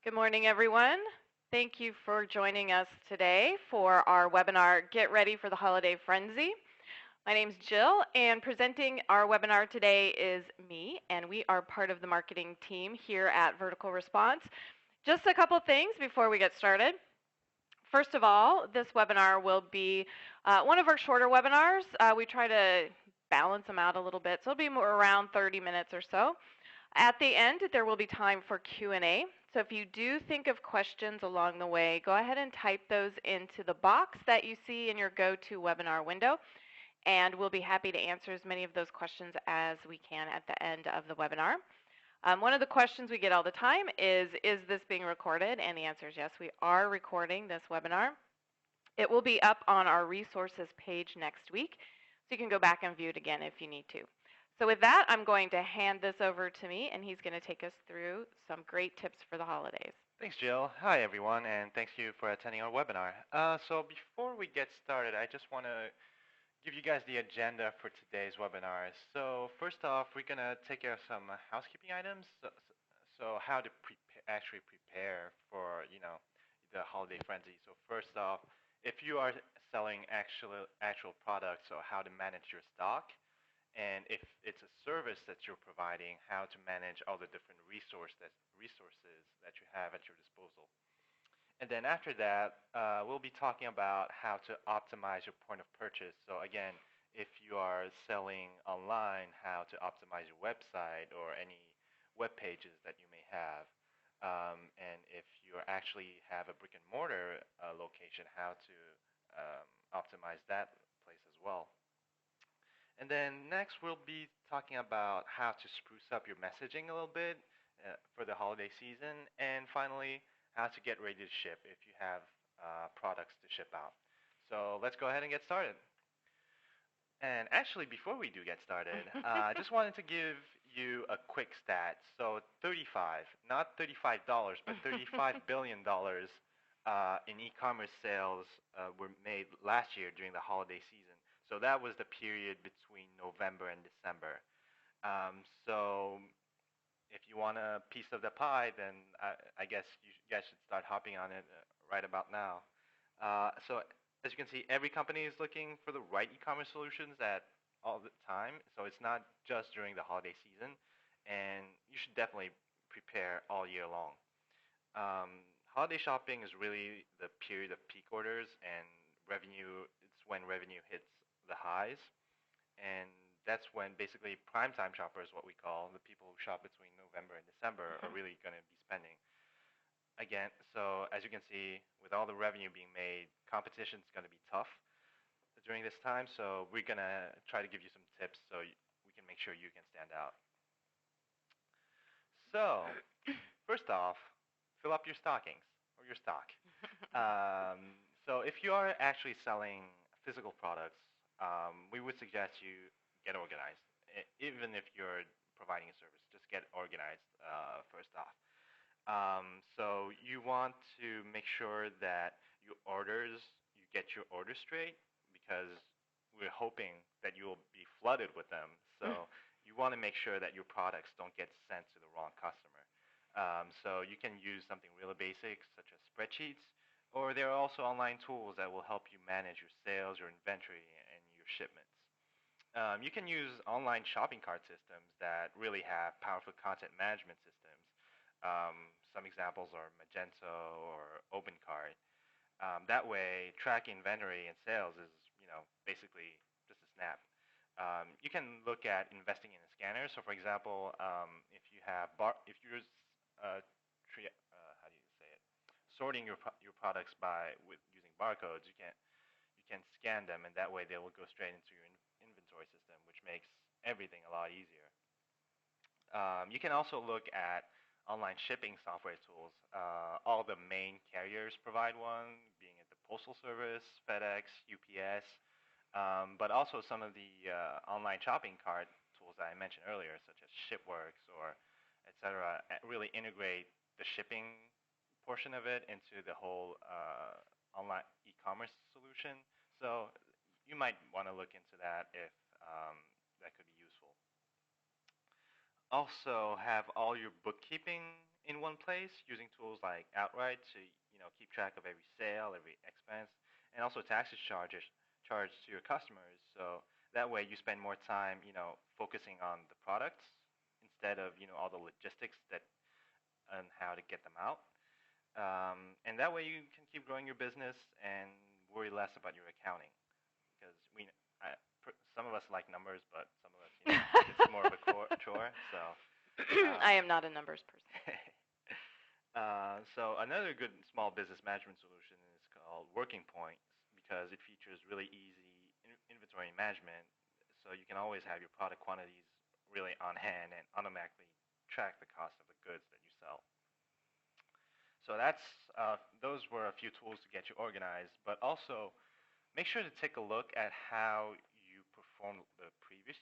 Good morning, everyone. Thank you for joining us today for our webinar, Get Ready for the Holiday Frenzy. My name is Jill, and presenting our webinar today is me, and we are part of the marketing team here at Vertical Response. Just a couple things before we get started. First of all, this webinar will be one of our shorter webinars. We try to balance them out a little bit, so it'll be more around 30 minutes or so. At the end, there will be time for Q&A. So if you do think of questions along the way, go ahead and type those into the box that you see in your GoToWebinar window, and we'll be happy to answer as many of those questions as we can at the end of the webinar. One of the questions we get all the time is this being recorded? And the answer is yes, we are recording this webinar. It will be up on our resources page next week, so you can go back and view it again if you need to. So with that, I'm going to hand this over to me, and he's going to take us through some great tips for the holidays. Thanks, Jill. Hi, everyone, and thank you for attending our webinar. So before we get started, I just want to give you guys the agenda for today's webinar. So first off, we're going to take care of some housekeeping items. So how to actually prepare for, the holiday frenzy. So first off, if you are selling actual products, so how to manage your stock. And if it's a service that you're providing, how to manage all the different resources that you have at your disposal. And then after that, we'll be talking about how to optimize your point of purchase. So again, if you are selling online, how to optimize your website or any web pages that you may have. And if you actually have a brick and mortar location, how to optimize that place as well. And then next, we'll be talking about how to spruce up your messaging a little bit for the holiday season. And finally, how to get ready to ship if you have products to ship out. So let's go ahead and get started. And actually, before we do get started, I just wanted to give you a quick stat. So 35, not $35, but $35 billion in e-commerce sales were made last year during the holiday season. So that was the period between November and December. So if you want a piece of the pie, then I guess you guys should start hopping on it right about now. So as you can see, every company is looking for the right e-commerce solutions at all the time. So it's not just during the holiday season, and you should definitely prepare all year long. Holiday shopping is really the period of peak orders and revenue. It's when revenue hits the highs, and that's when basically primetime shoppers, what we call the people who shop between November and December, are really going to be spending. Again, so as you can see, with all the revenue being made, competition is going to be tough during this time. So we're going to try to give you some tips so we can make sure you can stand out. So first off, fill up your stockings or your stock. So if you are actually selling physical products, we would suggest you get organized. Even if you're providing a service, just get organized first off. So you want to make sure that you get your orders straight because we're hoping that you will be flooded with them. So you want to make sure that your products don't get sent to the wrong customer. So you can use something really basic such as spreadsheets, or there are also online tools that will help you manage your sales, your inventory, and your shipments. You can use online shopping cart systems that really have powerful content management systems. Some examples are Magento or OpenCart. That way, tracking inventory and sales is, basically just a snap. You can look at investing in a scanner. So, for example, if you have if you're how do you say it, sorting your products with using barcodes, you can scan them, and that way they will go straight into your inventory system, which makes everything a lot easier. You can also look at online shipping software tools. All the main carriers provide one, being it the Postal Service, FedEx, UPS, but also some of the online shopping cart tools that I mentioned earlier, such as Shipworks or etc., really integrate the shipping portion of it into the whole online e-commerce solution. So you might want to look into that if that could be useful. Also have all your bookkeeping in one place using tools like Outright to keep track of every sale, every expense, and also taxes charged to your customers. So that way you spend more time focusing on the products instead of all the logistics that and how to get them out. And that way you can keep growing your business and worry less about your accounting because some of us like numbers, but some of us, it's more of a chore. So, I am not a numbers person. so another good small business management solution is called Working Points because it features really easy inventory management. So you can always have your product quantities really on hand and automatically track the cost of the goods that you sell. So those were a few tools to get you organized, but also make sure to take a look at how you performed the previous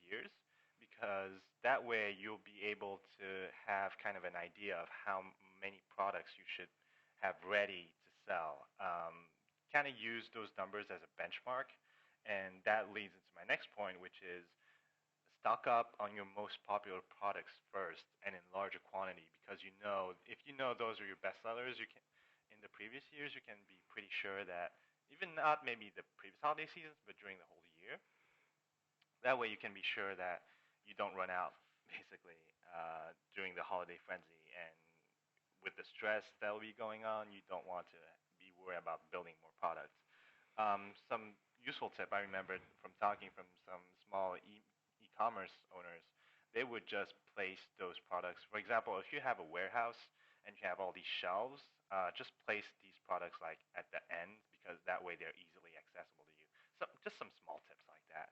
years because that way you'll be able to have kind of an idea of how many products you should have ready to sell. Kind of use those numbers as a benchmark, and that leads into my next point, which is stock up on your most popular products first and in larger quantity because if you know those are your best sellers, you can in the previous years you can be pretty sure that even not maybe the previous holiday seasons, but during the whole year. That way you can be sure that you don't run out basically during the holiday frenzy. And with the stress that will be going on, you don't want to be worried about building more products. Some useful tip I remembered from talking from some small e-commerce owners, they would just place those products. For example, if you have a warehouse and you have all these shelves, just place these products like at the end because that way they're easily accessible to you. So just some small tips like that.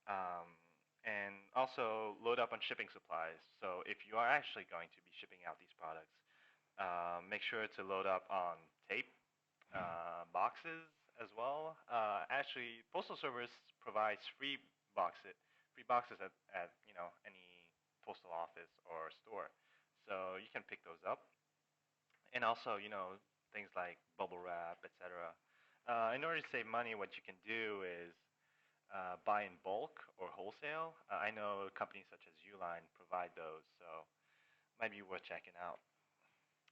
Um, and also load up on shipping supplies. So if you are actually going to be shipping out these products, make sure to load up on tape, boxes as well. Actually, Postal Service provides free boxes at any postal office or store, so you can pick those up. And also things like bubble wrap, etc. In order to save money, what you can do is buy in bulk or wholesale. I know companies such as Uline provide those, so might be worth checking out.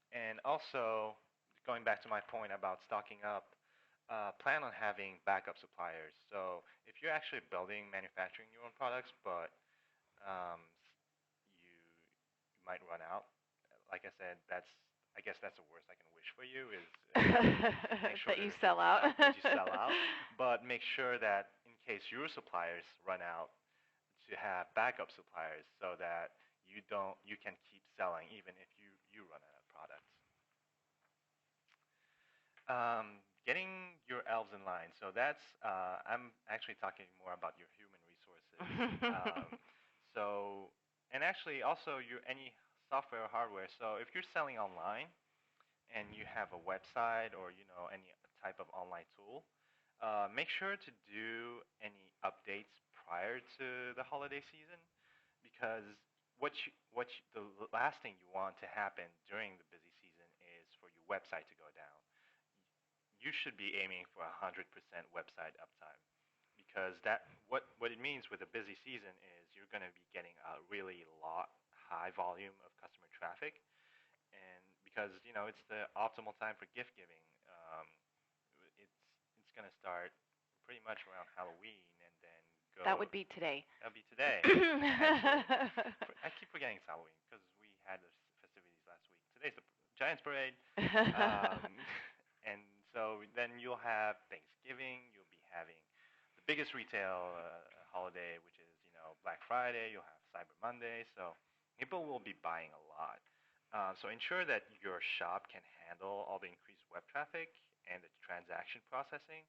And also, going back to my point about stocking up, plan on having backup suppliers. So if you're actually manufacturing your own products, but um, you might run out, like I said, I guess that's the worst I can wish for you is make sure That you sell out. that you sell out, but make sure that in case your suppliers run out, to have backup suppliers so that you can keep selling even if you run out of products. Getting your elves in line. So I'm actually talking more about your human resources. So, and actually also any software or hardware. So if you're selling online and you have a website or any type of online tool, make sure to do any updates prior to the holiday season because the last thing you want to happen during the busy season is for your website to go down. You should be aiming for 100% website uptime because what it means with a busy season is you're going to be getting a really high volume of customer traffic, and because it's the optimal time for gift giving. It's going to start pretty much around Halloween and then go. That would be today. That'll be today. Actually, I keep forgetting it's Halloween because we had the festivities last week. Today's the Giants Parade. And so then you'll have Thanksgiving. You'll be having the biggest retail holiday, which is Black Friday. You'll have Cyber Monday. So people will be buying a lot. So ensure that your shop can handle all the increased web traffic and the transaction processing.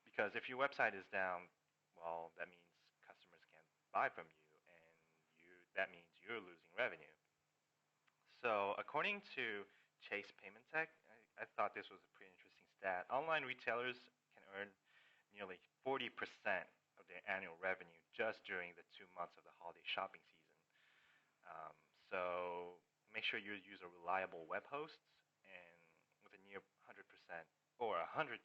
Because if your website is down, well, that means customers can't buy from you, and that means you're losing revenue. So according to Chase Payment Tech, I thought this was a pretty interesting stat. Online retailers can earn nearly 40% of their annual revenue just during the 2 months of the holiday shopping season. So make sure you use a reliable web host and with a near 100% or 100%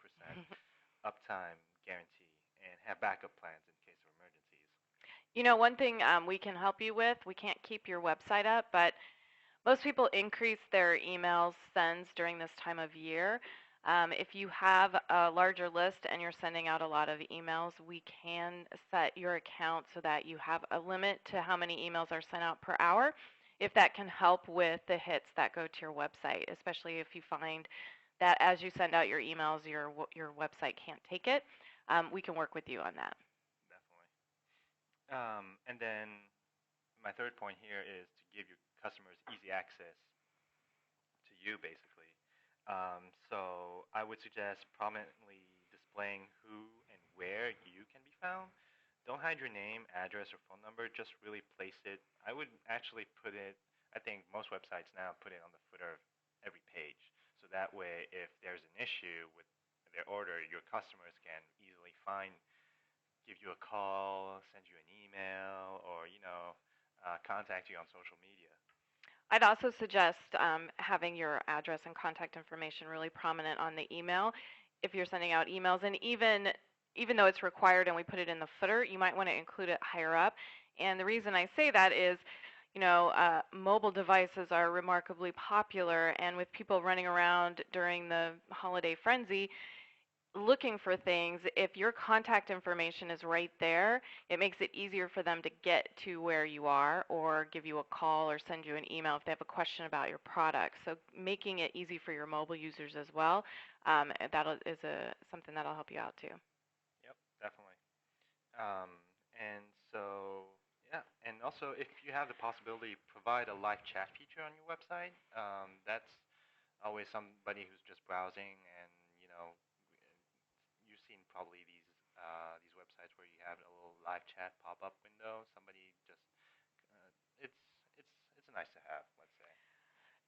uptime guarantee and have backup plans in case of emergencies. One thing we can help you with, we can't keep your website up, but Most people increase their email sends during this time of year. If you have a larger list and you're sending out a lot of emails, we can set your account so that you have a limit to how many emails are sent out per hour. If that can help with the hits that go to your website, especially if you find that as you send out your emails, your website can't take it, we can work with you on that. Definitely. And then my third point here is to give your customers easy access to you, basically. So I would suggest prominently displaying who and where you can be found. Don't hide your name, address, or phone number. Just really place it. I would actually put it. I think most websites now put it on the footer of every page. So that way, if there's an issue with their order, your customers can easily find, give you a call, send you an email, or contact you on social media. I'd also suggest having your address and contact information really prominent on the email if you're sending out emails. And even though it's required and we put it in the footer, you might want to include it higher up. And the reason I say that is, mobile devices are remarkably popular, and with people running around during the holiday frenzy, looking for things, if your contact information is right there, it makes it easier for them to get to where you are or give you a call or send you an email if they have a question about your product. So making it easy for your mobile users as well, is something that'll help you out too. Yep, definitely. Um, and so, yeah, and also if you have the possibility, provide a live chat feature on your website. That's always somebody who's just browsing, and you've seen probably these websites where you have a little live chat pop-up window. Somebody just, it's it's nice to have, let's say.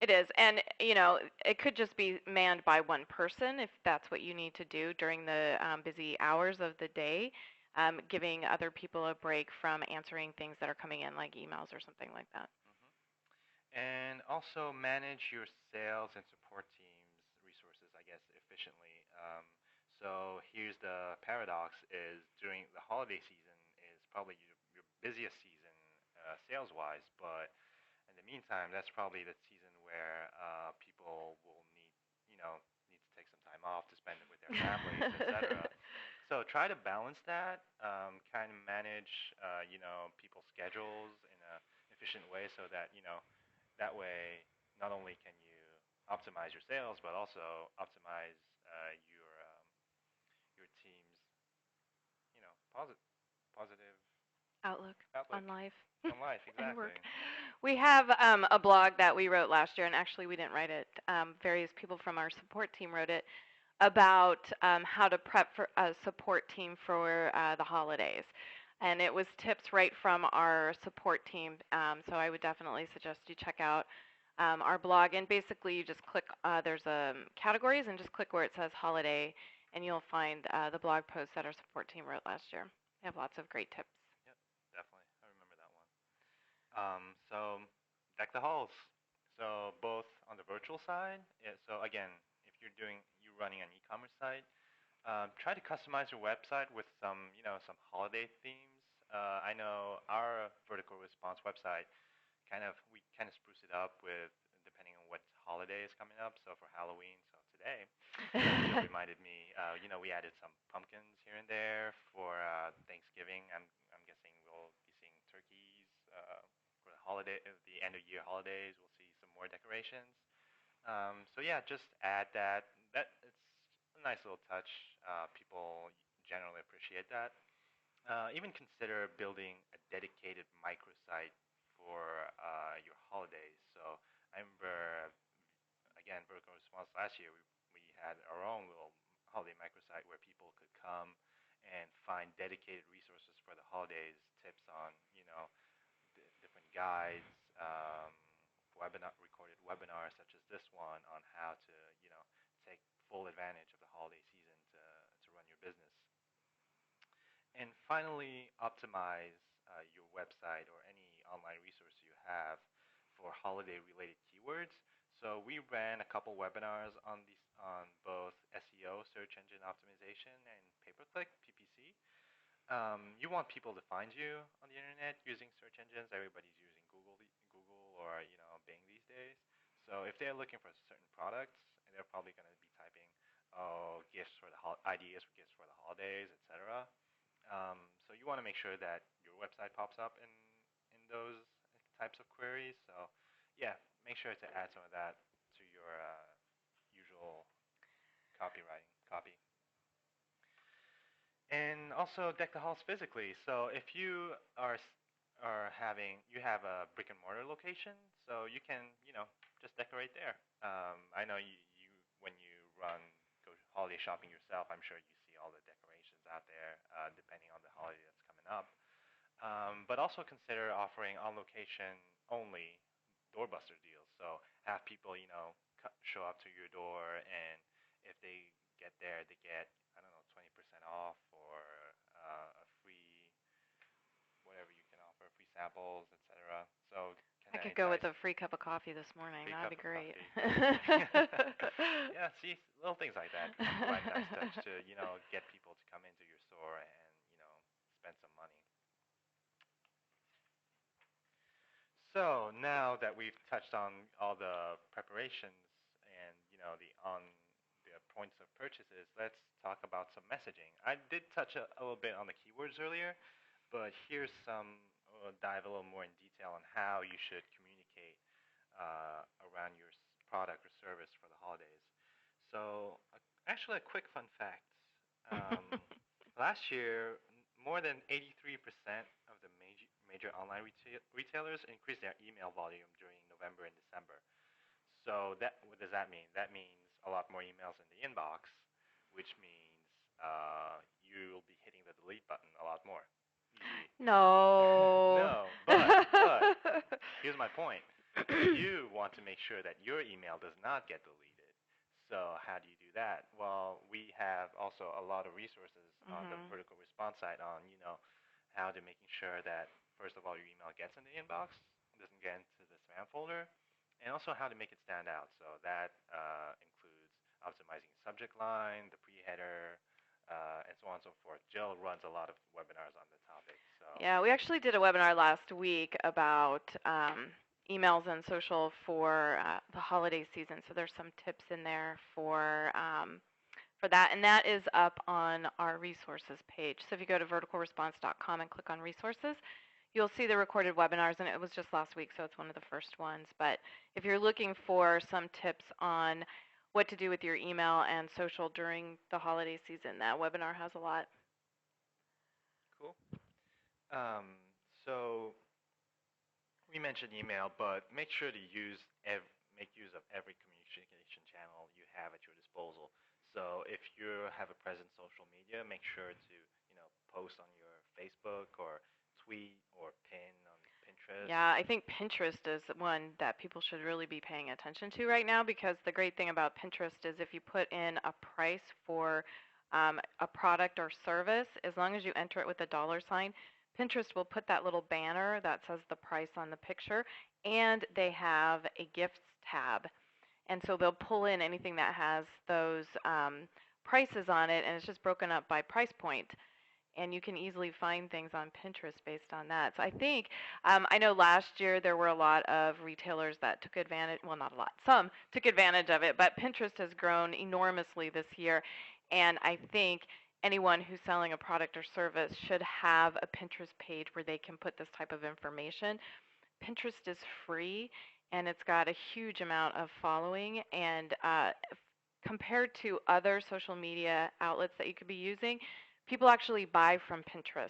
It is, and it could just be manned by one person if that's what you need to do during the busy hours of the day, giving other people a break from answering things that are coming in, like emails or something like that. Hmm. And also manage your sales and support teams resources, I guess, efficiently. So here's the paradox: is during the holiday season is probably your busiest season sales-wise, but in the meantime, that's probably the season where people will need to take some time off to spend it with their families, etc. So try to balance that, kind of manage, people's schedules in a efficient way, so that that way not only can you optimize your sales, but also optimize your team's positive Outlook outlook on life on life. and Exactly. work. We have a blog that we wrote last year, and actually we didn't write it. Various people from our support team wrote it about how to prep for a support team for the holidays. And it was tips right from our support team. So I would definitely suggest you check out our blog. And basically, you just click, there's categories, and just click where it says holiday, and you'll find the blog post that our support team wrote last year. They have lots of great tips. Yep, definitely. I remember that one. So deck the halls. So both on the virtual side. Yeah, so again, if you're running an e-commerce site, try to customize your website with some holiday themes. I know our vertical response website we kind of spruce it up with depending on what holiday is coming up. So for Halloween, so today, Jill reminded me, we added some pumpkins here and there. For Thanksgiving, I'm guessing we'll be seeing turkeys. For the end of year holidays, we'll see some more decorations. So yeah, just add that. That it's a nice little touch. People generally appreciate that. Even consider building a dedicated microsite for your holidays. So I remember, again, vertical response last year, we had our own little holiday microsite where people could come and find dedicated resources for the holidays, tips on, different guides, recorded webinars such as this one on how to, take full advantage of the holiday season to run your business. And finally, optimize your website or any online resource you have for holiday-related keywords. So we ran a couple webinars on both SEO, search engine optimization, and pay-per-click. You want people to find you on the internet using search engines. Everybody's using Google or Bing these days. So if they're looking for certain products, they're probably going to be typing, oh, gifts for the ideas for gifts for the holidays, etc. So you want to make sure that your website pops up in those types of queries. So yeah, make sure to add some of that to your usual copywriting copy. And also deck the halls physically. So if you are having you have a brick and mortar location, so you can just decorate there. I know you when you go holiday shopping yourself, I'm sure you see all the decorations out there, depending on the holiday that's coming up. But also consider offering on location only doorbuster deals. So have people show up to your door, and if they get there, they get, I don't know, 20% off, or a free whatever you can offer, free samples, etc. So I kind of could go with entice a free cup of coffee this morning. free That'd cup be of great. coffee. Yeah, see, little things like that can provide a nice touch to get people to come into your store and spend some money. So now that we've touched on all the preparations and the points of purchases, let's talk about some messaging. I did touch a little bit on the keywords earlier, but here's some dive a little more in detail on how you should communicate around your product or service for the holidays. So actually, a quick fun fact. Um, Last year, more than 83% of the major online retailers increased their email volume during November and December. So what does that mean? That means a lot more emails in the inbox, which means you'll be hitting the delete button a lot more. Easy. No. No, but here's my point. You want to make sure that your email does not get deleted. So how do you do that? Well, we have also a lot of resources on the vertical response side on, how to making sure that, first of all, your email gets in the inbox, doesn't get into the spam folder, and also how to make it stand out. So that includes optimizing subject line, the pre-header, and so on and so forth. Jill runs a lot of webinars on the topic. So Yeah, we actually did a webinar last week about emails and social for the holiday season. So there's some tips in there for that, and that is up on our resources page. So if you go to verticalresponse.com and click on resources, you'll see the recorded webinars, and it was just last week, so it's one of the first ones. But if you're looking for some tips on what to do with your email and social during the holiday season, that webinar has a lot. cool. So we mentioned email, but make sure to make use of every communication channel you have at your disposal. So if you have a present social media, make sure to post on your Facebook or tweet or pin on Pinterest. Yeah, I think Pinterest is one that people should really be paying attention to right now, because the great thing about Pinterest is if you put in a price for a product or service, as long as you enter it with a dollar sign, Pinterest will put that little banner that says the price on the picture, and they have a gifts tab. And so they'll pull in anything that has those prices on it, and it's just broken up by price point. And you can easily find things on Pinterest based on that. So I think, I know last year there were a lot of retailers that took advantage, well, not a lot, some took advantage of it, but Pinterest has grown enormously this year. And I think anyone who's selling a product or service should have a Pinterest page where they can put this type of information. Pinterest is free, and it's got a huge amount of following, and compared to other social media outlets that you could be using, people actually buy from Pinterest.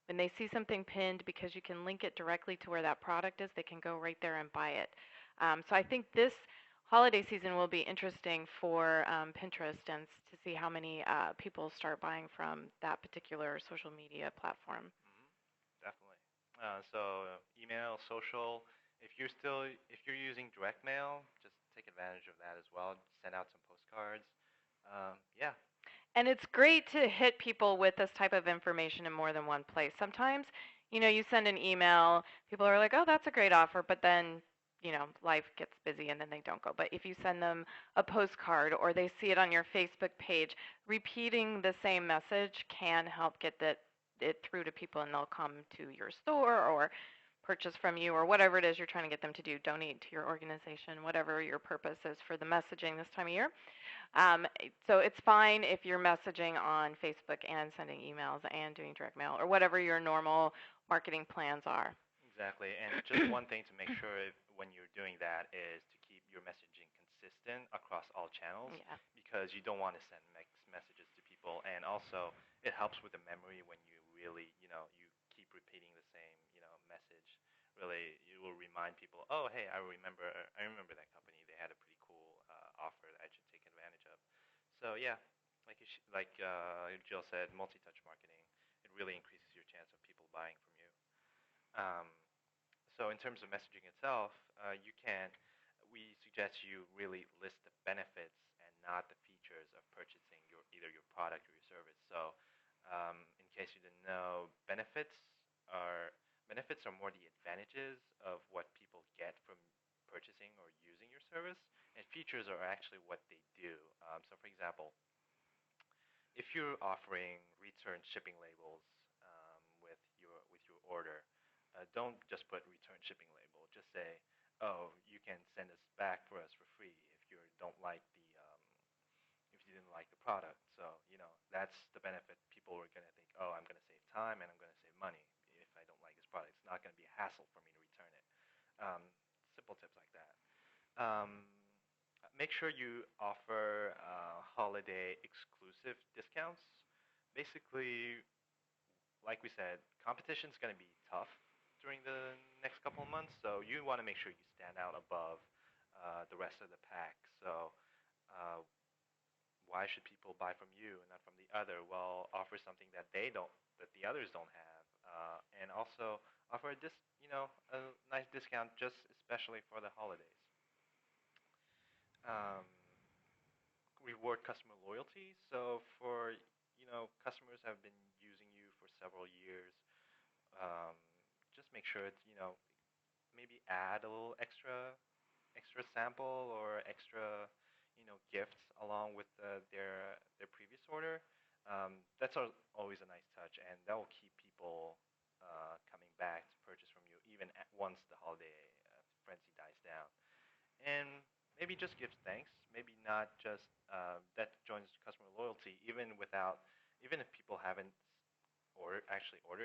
When they see something pinned, because you can link it directly to where that product is, they can go right there and buy it. So I think this holiday season will be interesting for Pinterest, and to see how many people start buying from that particular social media platform. Definitely. So email, social. If you're using direct mail, just take advantage of that as well. Send out some postcards. Yeah. And it's great to hit people with this type of information in more than one place. Sometimes, you send an email, people are like, oh, that's a great offer, but then, life gets busy and then they don't go. But if you send them a postcard or they see it on your Facebook page, repeating the same message can help get it through to people, and they'll come to your store or purchase from you or whatever it is you're trying to get them to do, donate to your organization, whatever your purpose is for the messaging this time of year. So it's fine if you're messaging on Facebook and sending emails and doing direct mail or whatever your normal marketing plans are. Exactly. And just one thing to make sure when you're doing that is to keep your messaging consistent across all channels Yeah. because you don't want to send mixed messages to people. And also, it helps with the memory when you really, you keep repeating the same, message. Really, you will remind people, oh, hey, I remember that company. They had a pretty cool offer that I should take advantage of. So yeah, like Jill said, multi-touch marketing. It really increases your chance of people buying from you. Um, so in terms of messaging itself, we suggest you really list the benefits and not the features of purchasing either your product or your service. So in case you didn't know, benefits are more the advantages of what people get from purchasing or using your service, and features are actually what they do. So for example, if you're offering return shipping labels with your order, don't just put return shipping label. Just say, oh, you can send us back for us for free if you didn't like the product. So that's the benefit. People are gonna think, oh, I'm gonna save time and I'm gonna save money if I don't like this product. It's not gonna be a hassle for me to return it. Um, Simple tips like that. Um, Make sure you offer holiday exclusive discounts. Basically, like we said, competition is going to be tough during the next couple of months, so you want to make sure you stand out above the rest of the pack. So, uh, why should people buy from you and not from the other? Well, offer something that the others don't have, and also offer a nice discount just especially for the holidays. Um, Reward customer loyalty. So for customers have been using you for several years, um, just make sure it's maybe add a little extra sample or extra gifts along with their previous order. That's always a nice touch, and that will keep people coming back to purchase from you even once the holiday frenzy dies down. And maybe just gives thanks. Maybe not just that joins customer loyalty. Even if people haven't ordered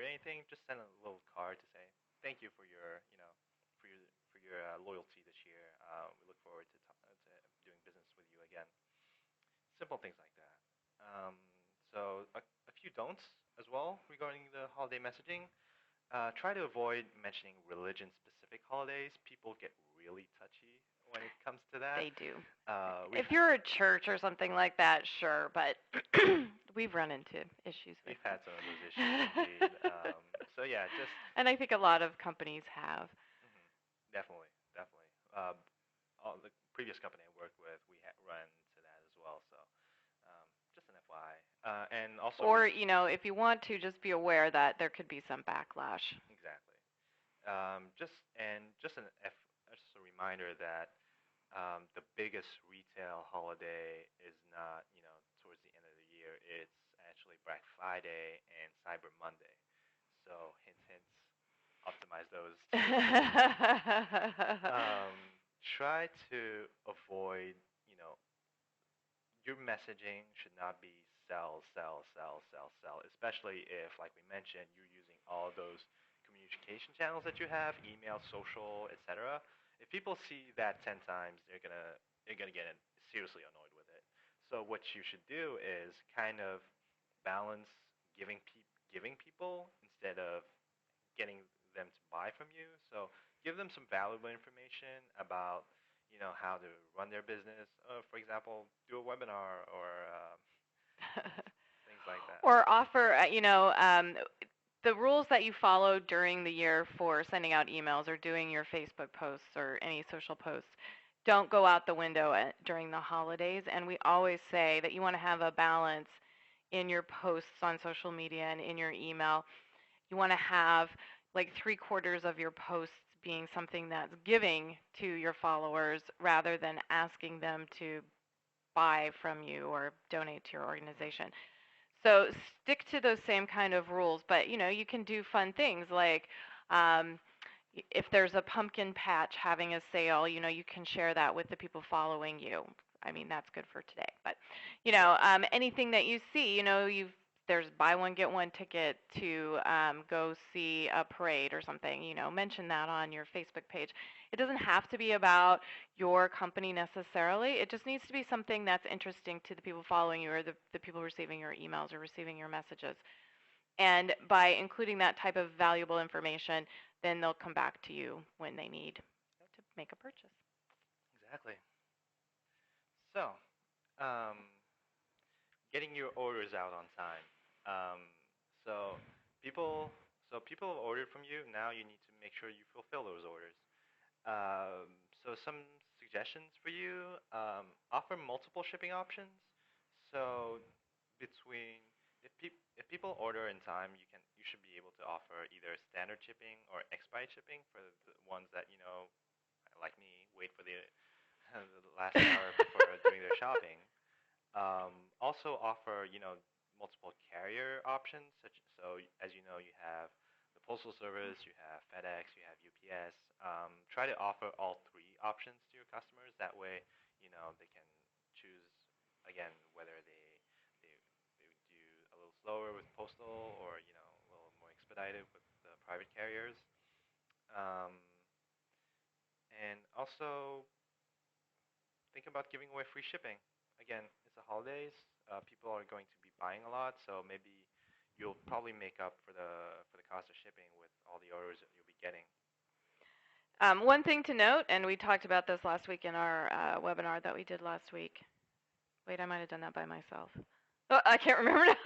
anything, just send a little card to say thank you for your loyalty this year. We look forward to doing business with you again. Simple things like that. Um, so a few don'ts as well regarding the holiday messaging. Try to avoid mentioning religion-specific holidays. People get really touchy when it comes to that. They do. We've If you're a church or something like that, sure, but we've run into issues with we've had some of those issues indeed. So yeah, just and I think a lot of companies have. mhm, definitely, definitely. All the previous company I worked with, we had run into that as well. So just an FYI. And also, Or, if you want to, just be aware that there could be some backlash. exactly. Just a reminder that the biggest retail holiday is not, towards the end of the year. It's actually Black Friday and Cyber Monday. So hint, hint, optimize those um, try to avoid, you know, your messaging should not be sell, sell, sell, sell, sell, especially if, like we mentioned, you're using all those communication channels that you have, email, social, etc. If people see that 10 times, they're gonna get seriously annoyed with it. So what you should do is kind of balance giving people instead of getting them to buy from you. So give them some valuable information about how to run their business. For example, do a webinar or things like that. Or offer, the rules that you follow during the year for sending out emails or doing your Facebook posts or any social posts don't go out the window during the holidays. And we always say that you want to have a balance in your posts on social media and in your email. You want to have like 3/4 of your posts being something that's giving to your followers rather than asking them to buy from you or donate to your organization. So stick to those same kind of rules, but you can do fun things like um, if there's a pumpkin patch having a sale, you can share that with the people following you. I mean, that's good for today. But, anything that you see, there's buy one get one ticket to go see a parade or something. Mention that on your Facebook page. It doesn't have to be about your company necessarily. It just needs to be something that's interesting to the people following you or the people receiving your emails or receiving your messages. And by including that type of valuable information, then they'll come back to you when they need to make a purchase. Exactly. So, um, getting your orders out on time. Um, so people, so people have ordered from you. Now you need to make sure you fulfill those orders. So some suggestions for you: offer multiple shipping options. So between if people order in time, you should be able to offer either standard shipping or expedite shipping for the ones that like me, wait for the the last hour before doing their shopping. Also offer, multiple carrier options. So as you know, you have the postal service, you have FedEx, you have UPS. Try to offer all three options to your customers. That way, they can choose again whether they would do a little slower with postal or a little more expedited with the private carriers. Um, and also think about giving away free shipping. Again, it's the holidays. People are going to be buying a lot, so maybe you'll probably make up for the cost of shipping with all the orders that you'll be getting. One thing to note, and we talked about this last week in our webinar that we did last week. Wait, I might have done that by myself. Oh, I can't remember now.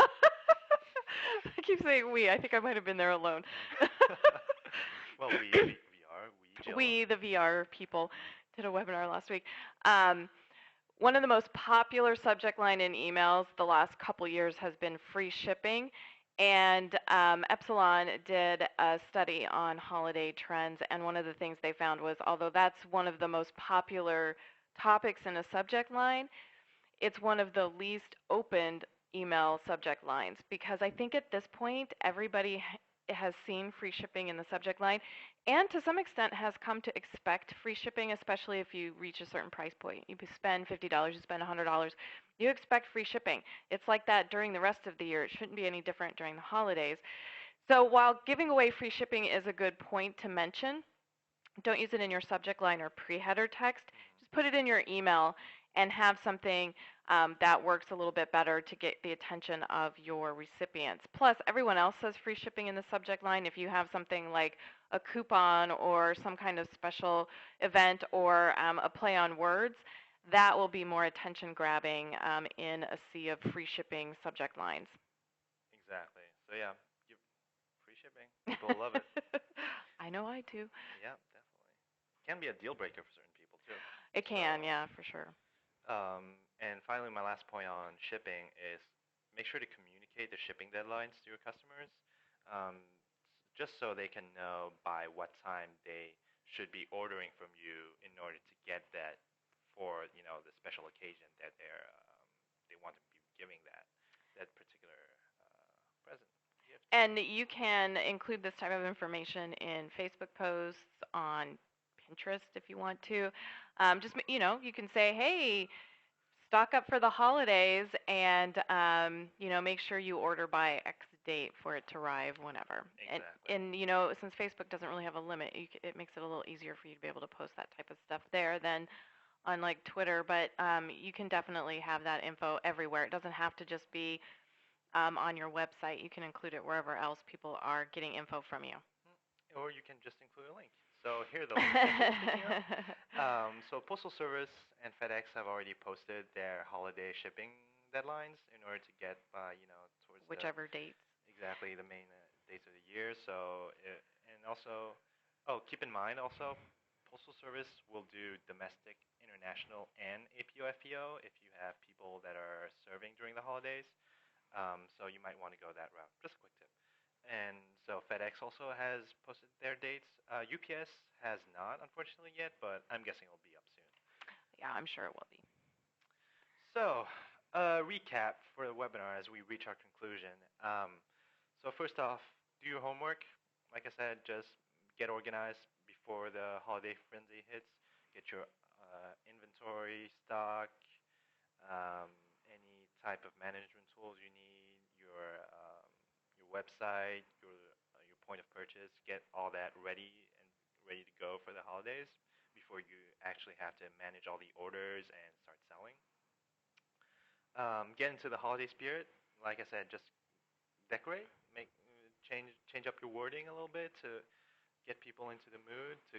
I keep saying we. I think I might have been there alone. Well, Jill. We, the VR people, did a webinar last week. One of the most popular subject line in emails the last couple years has been free shipping. And Epsilon did a study on holiday trends, and one of the things they found was, although that's one of the most popular topics in a subject line, it's one of the least opened email subject lines, because I think at this point everybody has seen free shipping in the subject line and to some extent has come to expect free shipping, especially if you reach a certain price point. You spend $50, you spend $100, you expect free shipping. It's like that during the rest of the year. It shouldn't be any different during the holidays. So while giving away free shipping is a good point to mention, don't use it in your subject line or pre-header text. Just put it in your email and have something that works a little bit better to get the attention of your recipients. Plus, everyone else says free shipping in the subject line. If you have something like a coupon or some kind of special event or a play on words, that will be more attention grabbing in a sea of free shipping subject lines. Exactly. So yeah, free shipping. People love it. I know I do. Yeah, definitely. Can be a deal breaker for certain people too. It can, yeah, for sure. And finally, my last point on shipping is make sure to communicate the shipping deadlines to your customers, just so they can know by what time they should be ordering from you in order to get that for the special occasion that they want to be giving that particular present gift. And you can include this type of information in Facebook posts, on Pinterest if you want to. Just you can say, hey, stock up for the holidays, and make sure you order by X date for it to arrive whenever. Exactly. And since Facebook doesn't really have a limit, it makes it a little easier for you to be able to post that type of stuff there than on like Twitter. But you can definitely have that info everywhere. It doesn't have to just be on your website. You can include it wherever else people are getting info from you. Or you can just include a link. So here are the links. So Postal Service and FedEx have already posted their holiday shipping deadlines in order to get, towards whichever dates. Exactly the main dates of the year. So and also, keep in mind also, Postal Service will do domestic, international, and APO FPO if you have people that are serving during the holidays. So you might want to go that route. Just a quick tip. And so FedEx also has posted their dates. UPS has not, unfortunately, yet, but I'm guessing it'll be up soon. Yeah, I'm sure it will be. So, recap for the webinar as we reach our conclusion. So first off, do your homework. Like I said, just get organized, before the holiday frenzy hits. Get your inventory, stock, um, any type of management tools you need, your website, your point of purchase. Get all that ready and ready to go for the holidays before you actually have to manage all the orders and start selling. Get into the holiday spirit. Like I said, just decorate, change up your wording a little bit to get people into the mood to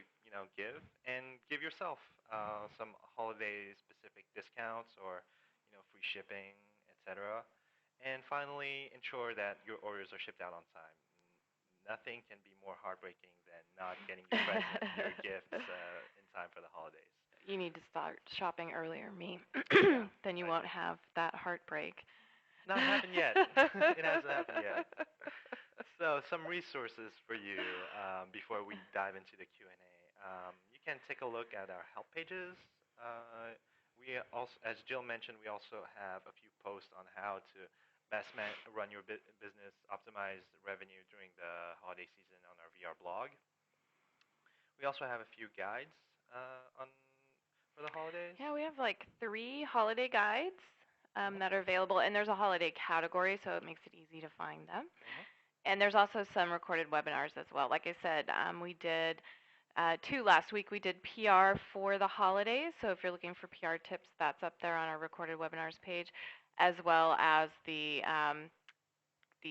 give, and give yourself some holiday specific discounts or free shipping, etc. And finally, ensure that your orders are shipped out on time. Nothing can be more heartbreaking than not getting your present, your gifts in time for the holidays. You need to start shopping earlier, me. Yeah, Then you I won't see. have that heartbreak. Not happened yet. It hasn't happened yet. So some resources for you before we dive into the Q&A. You can take a look at our help pages. We also, as Jill mentioned, we also have a few posts on how to best run your business, optimize revenue during the holiday season on our VR blog. We also have a few guides on for the holidays. Yeah, we have like 3 holiday guides Mhm. that are available, and there's a holiday category, so it makes it easy to find them. Mhm. And there's also some recorded webinars as well. Like I said, we did 2 last week. We did PR for the holidays, so if you're looking for PR tips, that's up there on our recorded webinars page, as well as the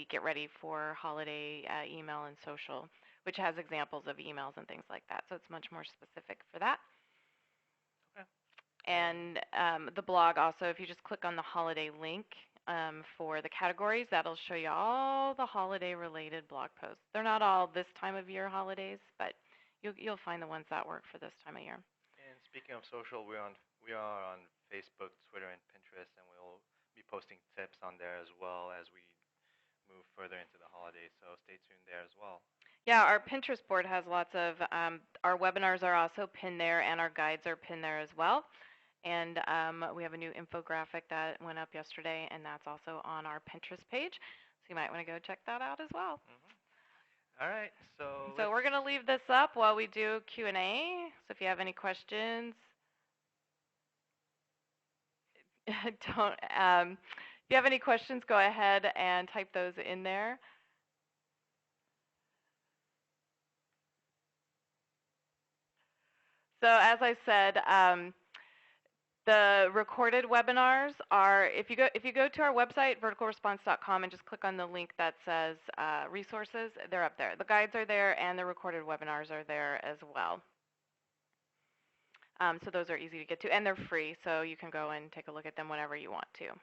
Get Ready for Holiday email and social, which has examples of emails and things like that. So it's much more specific for that. Okay. And the blog also, if you just click on the holiday link for the categories, that'll show you all the holiday related blog posts. They're not all this time of year holidays, but you'll find the ones that work for this time of year. And speaking of social, we are on Facebook, Twitter, and Pinterest, and we'll be posting tips on there as well as we move further into the holidays. So stay tuned there as well. Yeah, our Pinterest board has lots of, our webinars are also pinned there, and our guides are pinned there as well. And we have a new infographic that went up yesterday, and that's also on our Pinterest page. So you might want to go check that out as well. All right, so So we're going to leave this up while we do Q&A. So if you have any questions, don't. If you have any questions, go ahead and type those in there. So as I said, the recorded webinars are, if you go to our website, verticalresponse.com, and just click on the link that says resources, they're up there. The guides are there, and the recorded webinars are there as well. So those are easy to get to, and they're free, so you can go and take a look at them whenever you want to.